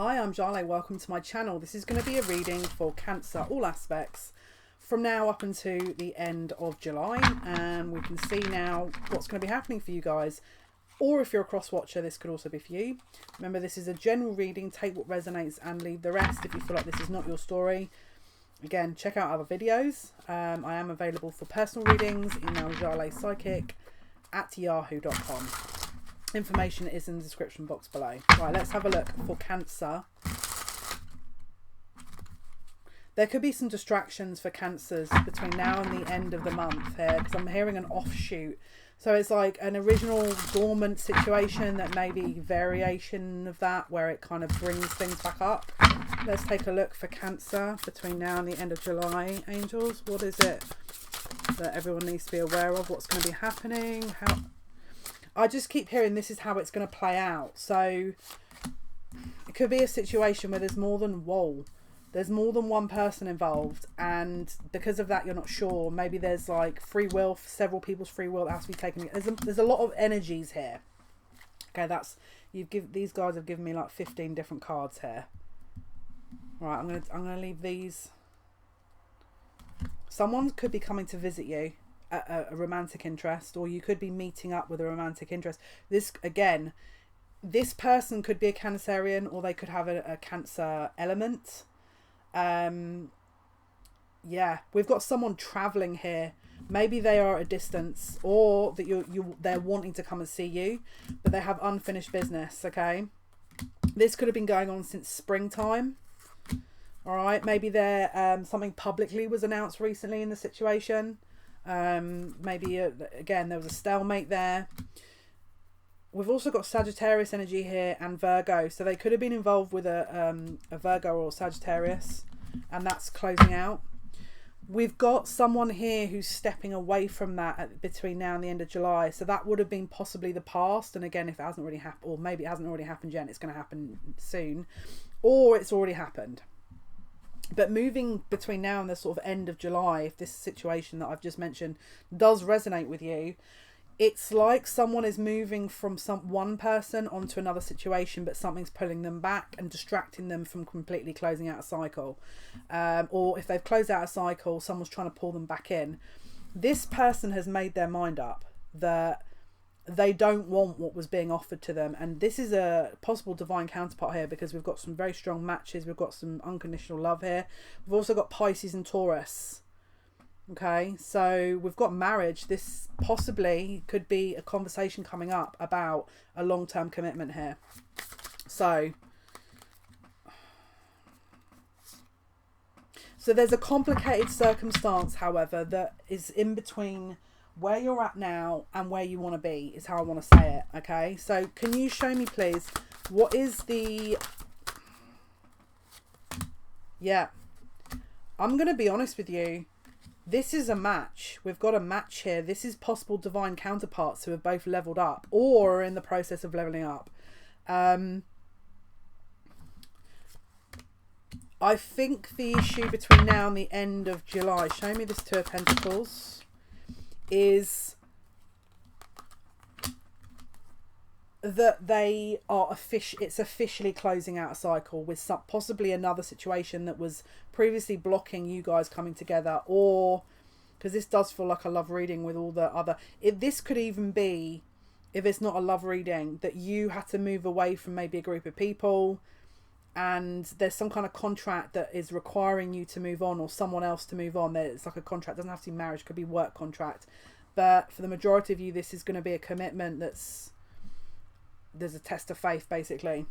Hi, I'm Jale. Welcome to my channel. This is going to be a reading for Cancer, all aspects, from now up until the end of July. And we can see now what's going to be happening for you guys. Or if you're a cross watcher, this could also be for you. Remember, this is a general reading. Take what resonates and leave the rest if you feel like this is not your story. Again, check out other videos. I am available for personal readings. Email jalepsychic@yahoo.com. Information is in the description box below. Right, let's have a look for Cancer. There could be some distractions for Cancers between now and the end of the month here, because I'm hearing an offshoot. So it's like an original dormant situation that may be variation of that, where it kind of brings things back up. Let's take a look for Cancer between now and the end of July. Angels, what is it that everyone needs to be aware of? What's going to be happening? I just keep hearing this is how it's going to play out. So it could be a situation where there's more than one person involved, and because of that you're not sure. Maybe there's like free will, several people's free will that has to be taken. There's a lot of energies here. Okay, these guys have given me like 15 different cards here. Right, I'm gonna leave these. Someone could be coming to visit you, a romantic interest, or you could be meeting up with a romantic interest. This person could be a Cancerian, or they could have a Cancer element. Yeah, we've got someone traveling here. Maybe they are at a distance, or that they're wanting to come and see you, but they have unfinished business. Okay, this could have been going on since springtime. All right, maybe something publicly was announced recently in the situation. Maybe again there was a stalemate there. We've also got Sagittarius energy here and Virgo, so they could have been involved with a Virgo or Sagittarius, and that's closing out. We've got someone here who's stepping away from that between now and the end of July, so that would have been possibly the past. And again, if it hasn't already happened, or maybe it hasn't already happened yet, it's going to happen soon, or it's already happened. But moving between now and the sort of end of July, if this situation that I've just mentioned does resonate with you, it's like someone is moving from one person onto another situation, but something's pulling them back and distracting them from completely closing out a cycle. Or if they've closed out a cycle, someone's trying to pull them back in. This person has made their mind up that they don't want what was being offered to them. And this is a possible divine counterpart here, because we've got some very strong matches. We've got some unconditional love here. We've also got Pisces and Taurus. Okay, so we've got marriage. This possibly could be a conversation coming up about a long-term commitment here. So there's a complicated circumstance, however, that is in between where you're at now and where you want to be, is how I want to say it. Okay, so can you show me, please, what is the... Yeah, I'm going to be honest with you. This is a match. We've got a match here. This is possible divine counterparts who have both leveled up or are in the process of leveling up. I think the issue between now and the end of July, show me this Two of Pentacles, is that they are it's officially closing out a cycle with possibly another situation that was previously blocking you guys coming together. Or because this does feel like a love reading with all the other, this could even be, if it's not a love reading, that you had to move away from maybe a group of people and there's some kind of contract that is requiring you to move on, or someone else to move on. It's like a contract, doesn't have to be marriage, could be work contract, but for the majority of you this is going to be a commitment there's a test of faith, basically.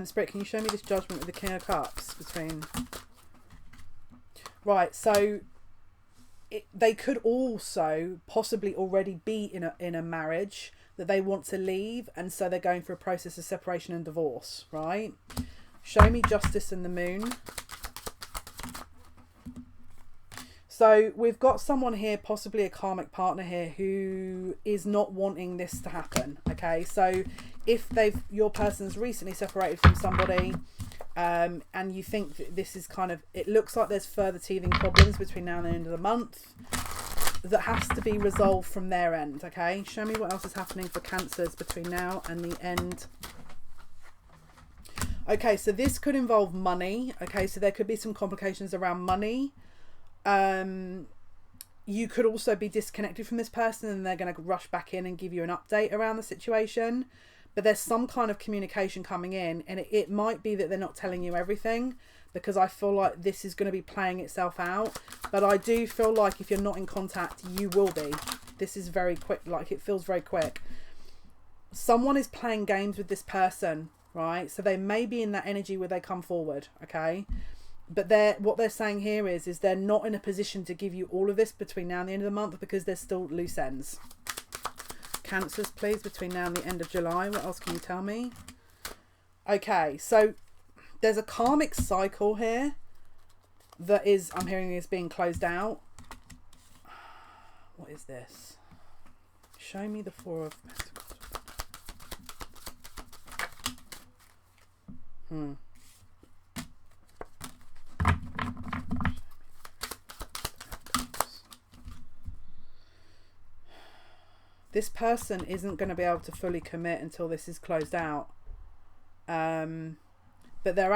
Spirit, can you show me this Judgment with the King of Cups between... Right, so they could also possibly already be in a marriage that they want to leave, and so they're going through a process of separation and divorce, right? Show me Justice and the Moon. So we've got someone here, possibly a karmic partner here, who is not wanting this to happen. Okay, so if your person's recently separated from somebody, and you think that this is kind of, it looks like there's further teething problems between now and the end of the month that has to be resolved from their end. Okay, show me what else is happening for Cancers between now and the end Okay, so this could involve money. Okay, so there could be some complications around money. You could also be disconnected from this person and they're going to rush back in and give you an update around the situation. But there's some kind of communication coming in, and it might be that they're not telling you everything, because I feel like this is going to be playing itself out. But I do feel like if you're not in contact, you will be. This is very quick, like it feels very quick. Someone is playing games with this person, right? So they may be in that energy where they come forward, okay? But what they're saying here is they're not in a position to give you all of this between now and the end of the month, because there's still loose ends. Cancers, please, between now and the end of July. What else can you tell me? Okay, so there's a karmic cycle here that is, I'm hearing, is being closed out. What is this? Show me the Four of Pentacles. This person isn't going to be able to fully commit until this is closed out. But they're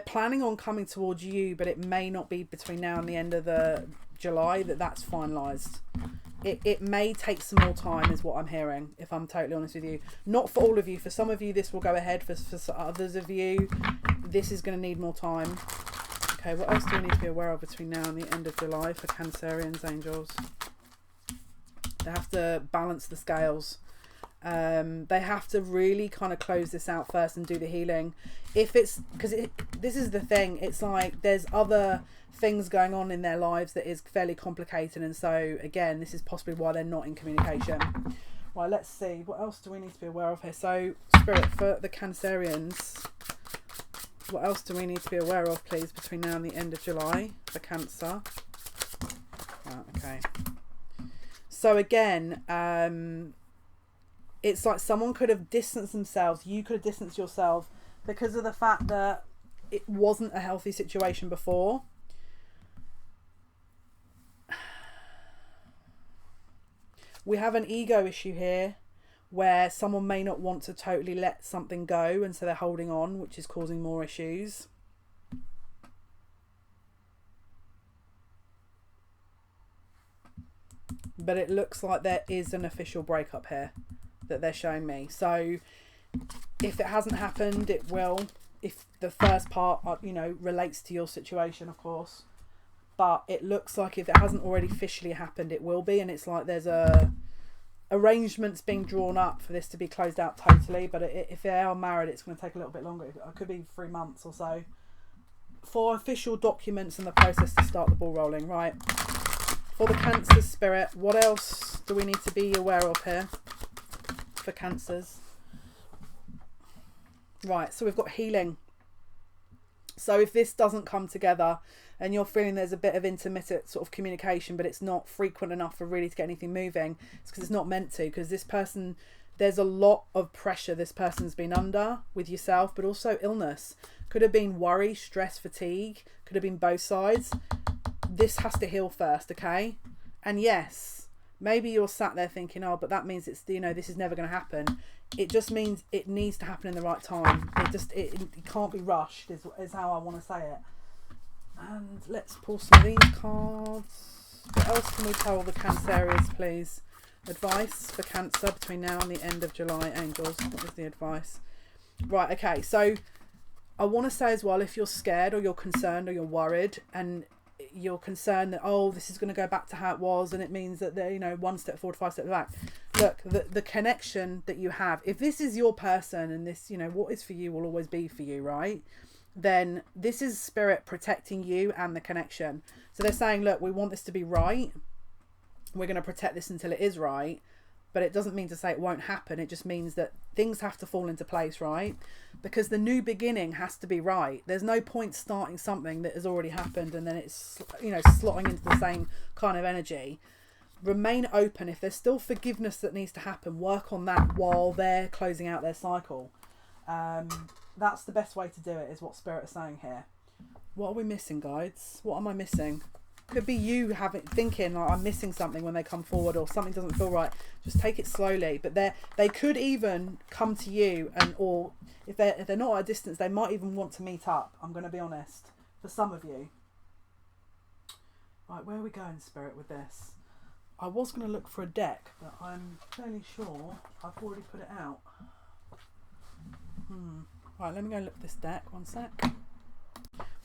planning on coming towards you, but it may not be between now and the end of the July that's finalised. It may take some more time, is what I'm hearing, if I'm totally honest with you. Not for all of you. For some of you, this will go ahead. For others of you, this is going to need more time. Okay, what else do we need to be aware of between now and the end of July for Cancerians, angels? They have to balance the scales. They have to really kind of close this out first and do the healing. If it's because this is the thing, it's like there's other things going on in their lives that is fairly complicated, and so again, this is possibly why they're not in communication. Right, let's see, what else do we need to be aware of here? So Spirit, for the Cancerians, what else do we need to be aware of, please, between now and the end of July for Cancer? Oh, okay. So again, it's like someone could have distanced themselves. You could have distanced yourself because of the fact that it wasn't a healthy situation before. We have an ego issue here, where someone may not want to totally let something go, and so they're holding on, which is causing more issues. But it looks like there is an official breakup here that they're showing me. So if it hasn't happened, it will. If the first part, relates to your situation, of course. But it looks like if it hasn't already officially happened, it will be. And it's like there's arrangements being drawn up for this to be closed out totally. But if they are married, it's going to take a little bit longer. It could be 3 months or so for official documents and the process to start the ball rolling. Right, for the Cancer Spirit, what else do we need to be aware of here for Cancers? Right, so we've got healing. So if this doesn't come together and you're feeling there's a bit of intermittent sort of communication, but it's not frequent enough for really to get anything moving, it's because it's not meant to. Because this person, there's a lot of pressure this person's been under with yourself, but also illness. Could have been worry, stress, fatigue. Could have been both sides. This has to heal first, okay? And yes, maybe you're sat there thinking, oh, but that means it's, this is never going to happen. It just means it needs to happen in the right time. It can't be rushed, is how I want to say it. And let's pull some of these cards. What else can we tell the Cancerians, please? Advice for Cancer between now and the end of July, angels. What is the advice? Right, okay. So I want to say as well, if you're scared or you're concerned or you're worried and you're concerned that, oh, this is going to go back to how it was, and it means that they're, 1 step forward, 5 steps back. Look, the connection that you have, if this is your person and this, what is for you will always be for you, right? Then this is Spirit protecting you and the connection. So they're saying, look, we want this to be right. We're going to protect this until it is right. But it doesn't mean to say it won't happen. It just means that things have to fall into place, right? Because the new beginning has to be right. There's no point starting something that has already happened and then it's, slotting into the same kind of energy. Remain open. If there's still forgiveness that needs to happen, work on that while they're closing out their cycle. That's the best way to do it, is what Spirit is saying here. What are we missing, guides? What am I missing? Could be you thinking like I'm missing something when they come forward, or something doesn't feel right. Just take it slowly. But they could even come to you, and or if they're not at a distance, they might even want to meet up. I'm going to be honest, for some of you. Right, where are we going, Spirit, with this? I was going to look for a deck, but I'm fairly sure I've already put it out. Right, let me go look at this deck. One sec.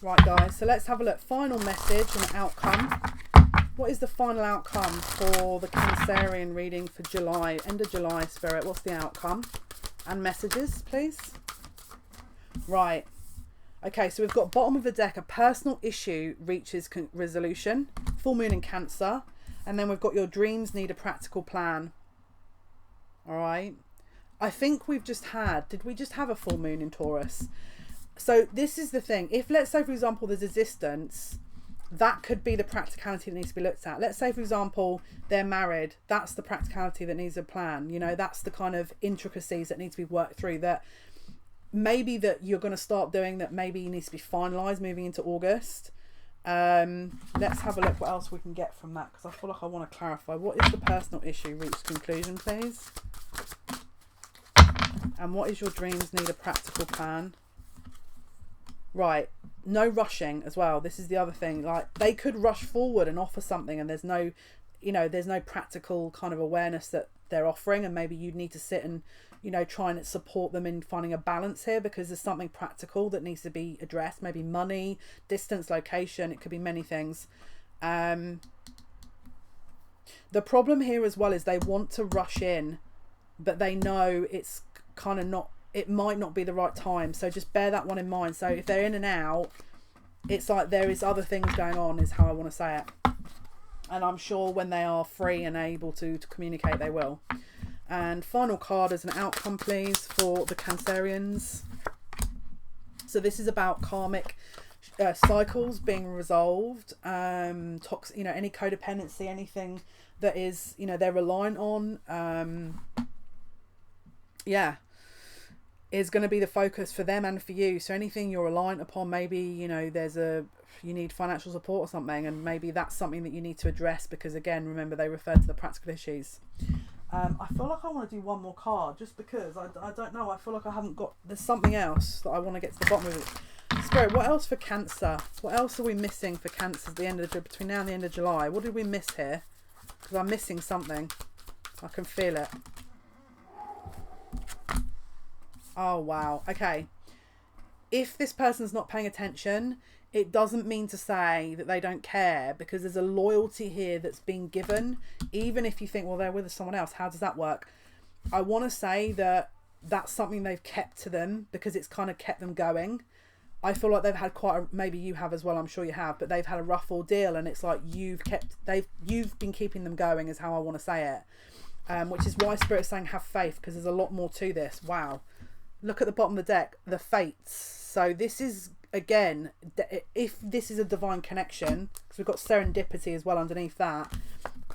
Right, guys, so let's have a look. Final message and outcome. What is the final outcome for the Cancerian reading for July? End of July, Spirit. What's the outcome? And messages, please. Right. Okay, so we've got bottom of the deck, a personal issue reaches resolution. Full moon in Cancer. And then we've got your dreams need a practical plan. All right. I think we've just had, did we just have a full moon in Taurus? So this is the thing. If, let's say, for example, there's a distance, that could be the practicality that needs to be looked at. Let's say, for example, they're married. That's the practicality that needs a plan. You know, that's the kind of intricacies that need to be worked through, that maybe that you're going to start doing, that maybe needs to be finalised moving into August. Let's have a look what else we can get from that, because I feel like I want to clarify. What is the personal issue reached conclusion, please? And what is your dreams need a practical plan? Right, no rushing as well. This is the other thing. Like, they could rush forward and offer something, and there's no, you know, there's no practical kind of awareness that they're offering, and maybe you need to sit and, you know, try and support them in finding a balance here, because there's something practical that needs to be addressed. Maybe money, distance, location. It could be many things. The problem here as well is they want to rush in, but they know it's kind of not, it might not be the right time. So just bear that one in mind. So if they're in and out, it's like there is other things going on, is how I want to say it. And I'm sure when they are free and able to communicate, they will. And final card as an outcome, please, for the Cancerians. So this is about karmic cycles being resolved. Toxic, you know, any codependency, anything that is, you know, they're reliant on. Yeah, is going to be the focus for them and for you. So anything you're reliant upon, maybe, you know, you need financial support or something, and maybe that's something that you need to address, because again, remember, they refer to the practical issues. I feel like I want to do one more card, just because I don't know, I feel like I haven't got, there's something else that I want to get to the bottom of it. Spirit, what else for Cancer? What else are we missing for Cancer at the end of between now and the end of July? What did we miss here? Because I'm missing something. I can feel it. Oh wow. Okay, if this person's not paying attention, it doesn't mean to say that they don't care, because there's a loyalty here that's been given. Even if you think, well, they're with someone else, how does that work? I want to say that that's something they've kept to them, because it's kind of kept them going. I feel like they've had maybe you have as well, I'm sure you have, but they've had a rough ordeal, and it's like you've been keeping them going, is how I want to say it. Which is why Spirit's saying have faith, because there's a lot more to this. Wow. Look at the bottom of the deck, the fates. So this is, again, if this is a divine connection, because we've got serendipity as well underneath that,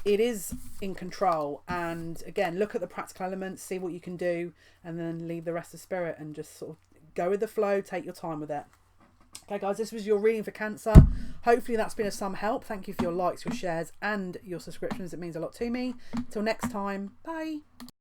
it is in control. And again, look at the practical elements, see what you can do, and then leave the rest to Spirit and just sort of go with the flow, take your time with it. Okay guys, this was your reading for Cancer. Hopefully that's been of some help. Thank you for your likes, your shares and your subscriptions. It means a lot to me. Till next time, bye.